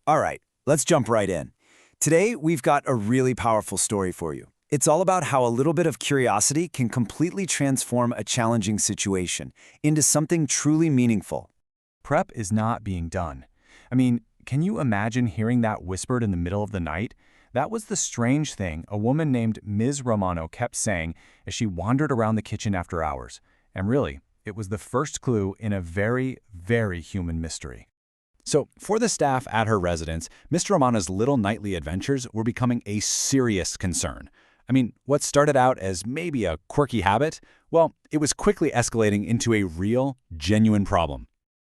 All right, let's jump right in. Today, we've got a really powerful story for you. It's all about how a little bit of curiosity can completely transform a challenging situation into something truly meaningful. Prep is not being done. I mean, can you imagine hearing that whispered in the middle of the night? That was the strange thing a woman named Ms. Romano kept saying as she wandered around the kitchen after hours. And really, it was the first clue in a very, very human mystery. So, for the staff at her residence, Mr. Romano's little nightly adventures were becoming a serious concern. I mean, what started out as maybe a quirky habit, well, it was quickly escalating into a real, genuine problem.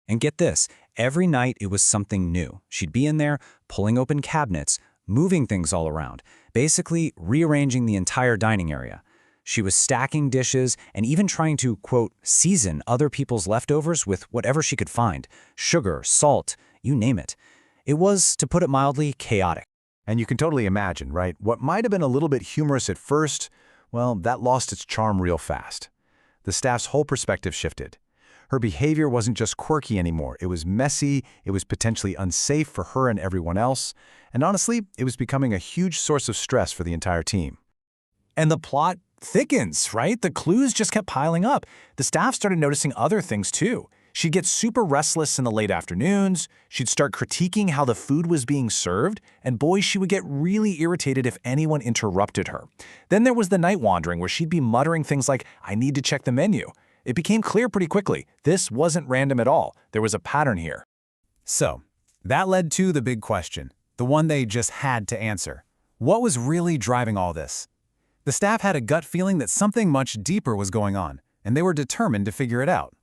And get this, every night it was something new. She'd be in there, pulling open cabinets, moving things all around, basically rearranging the entire dining area. She was stacking dishes and even trying to, quote, season other people's leftovers with whatever she could find, sugar, salt, you name it. It was, to put it mildly, chaotic. And you can totally imagine, right? What might have been a little bit humorous at first, well, that lost its charm real fast. The staff's whole perspective shifted. Her behavior wasn't just quirky anymore. It was messy, it was potentially unsafe for her and everyone else, and honestly, it was becoming a huge source of stress for the entire team. And the plot thickens, right? The clues just kept piling up. The staff started noticing other things too. She'd get super restless in the late afternoons, she'd start critiquing how the food was being served, and boy, she would get really irritated if anyone interrupted her. Then there was the night wandering where she'd be muttering things like, "I need to check the menu." It became clear pretty quickly, this wasn't random at all. There was a pattern here. So, that led to the big question, the one they just had to answer. What was really driving all this? The staff had a gut feeling that something much deeper was going on, and they were determined to figure it out.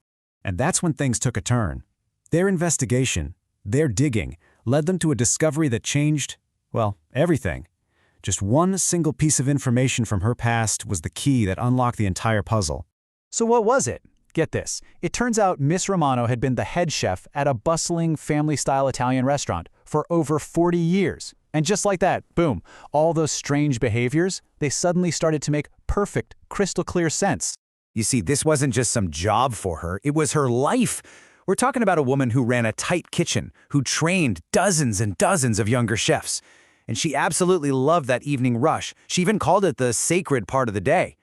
And that's when things took a turn. Their investigation, their digging, led them to a discovery that changed, well, everything. Just one single piece of information from her past was the key that unlocked the entire puzzle. So what was it? Get this. It turns out Miss Romano had been the head chef at a bustling family-style Italian restaurant for over 40 years. And just like that, boom, all those strange behaviors, they suddenly started to make perfect, crystal clear sense. You see, this wasn't just some job for her, it was her life. We're talking about a woman who ran a tight kitchen, who trained dozens and dozens of younger chefs. And she absolutely loved that evening rush. She even called it the sacred part of the day.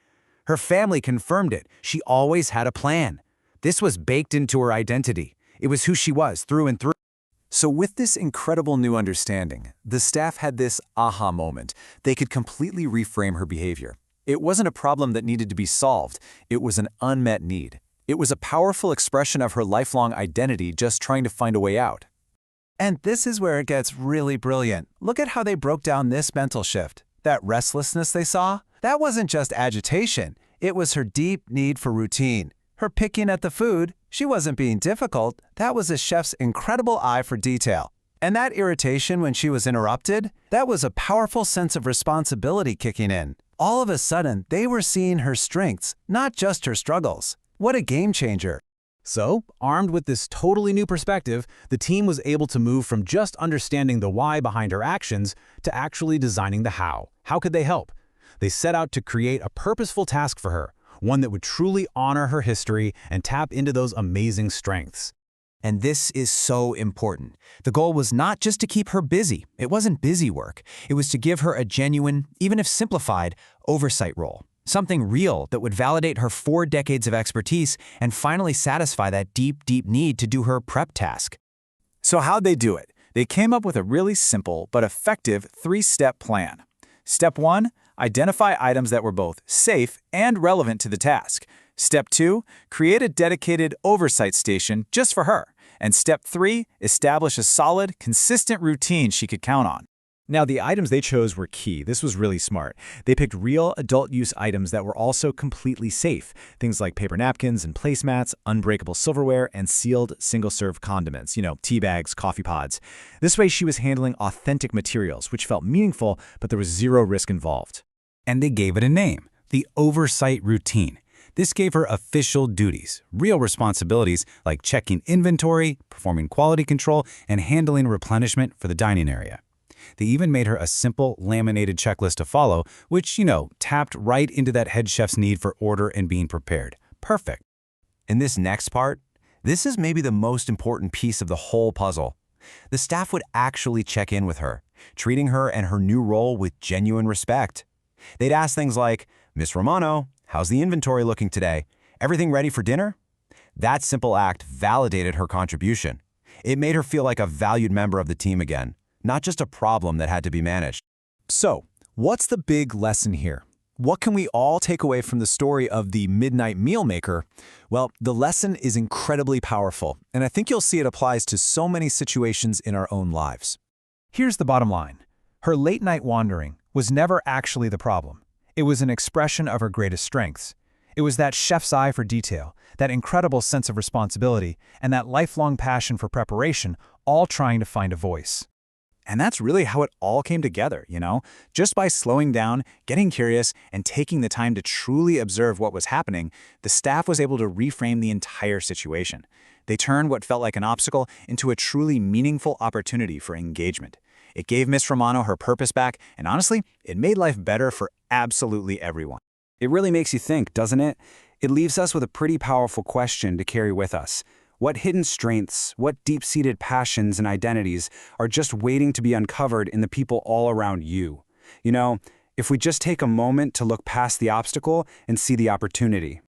Her family confirmed it. She always had a plan. This was baked into her identity. It was who she was through and through. So with this incredible new understanding, the staff had this aha moment. They could completely reframe her behavior. It wasn't a problem that needed to be solved. It was an unmet need. It was a powerful expression of her lifelong identity just trying to find a way out. And this is where it gets really brilliant. Look at how they broke down this mental shift. That restlessness they saw, that wasn't just agitation. It was her deep need for routine. Her picking at the food, she wasn't being difficult. That was a chef's incredible eye for detail. And that irritation when she was interrupted, that was a powerful sense of responsibility kicking in. All of a sudden, they were seeing her strengths, not just her struggles. What a game changer. So, armed with this totally new perspective, the team was able to move from just understanding the why behind her actions to actually designing the how. How could they help? They set out to create a purposeful task for her, one that would truly honor her history and tap into those amazing strengths. And this is so important. The goal was not just to keep her busy. It wasn't busy work. It was to give her a genuine, even if simplified, oversight role. Something real that would validate her 4 decades of expertise and finally satisfy that deep, deep need to do her prep task. So how'd they do it? They came up with a really simple but effective 3-step plan. Step 1, identify items that were both safe and relevant to the task. Step 2, create a dedicated oversight station just for her. And Step 3, establish a solid, consistent routine she could count on. Now, the items they chose were key. This was really smart. They picked real adult-use items that were also completely safe. Things like paper napkins and placemats, unbreakable silverware, and sealed single-serve condiments, tea bags, coffee pods. This way, she was handling authentic materials, which felt meaningful, but there was zero risk involved. And they gave it a name, the oversight routine. This gave her official duties, real responsibilities like checking inventory, performing quality control, and handling replenishment for the dining area. They even made her a simple laminated checklist to follow, which, tapped right into that head chef's need for order and being prepared. Perfect. In this next part, this is maybe the most important piece of the whole puzzle. The staff would actually check in with her, treating her and her new role with genuine respect. They'd ask things like, "Miss Romano, how's the inventory looking today? Everything ready for dinner?" That simple act validated her contribution. It made her feel like a valued member of the team again, not just a problem that had to be managed. So, what's the big lesson here? What can we all take away from the story of the midnight meal maker? Well, the lesson is incredibly powerful, and I think you'll see it applies to so many situations in our own lives. Here's the bottom line. Her late-night wandering was never actually the problem. It was an expression of her greatest strengths. It was that chef's eye for detail, that incredible sense of responsibility, and that lifelong passion for preparation, all trying to find a voice. And that's really how it all came together, you know? Just by slowing down, getting curious, and taking the time to truly observe what was happening, the staff was able to reframe the entire situation. They turned what felt like an obstacle into a truly meaningful opportunity for engagement. It gave Miss Romano her purpose back, and honestly, it made life better for absolutely everyone. It really makes you think, doesn't it? It leaves us with a pretty powerful question to carry with us. What hidden strengths, what deep-seated passions and identities are just waiting to be uncovered in the people all around you? You know, if we just take a moment to look past the obstacle and see the opportunity.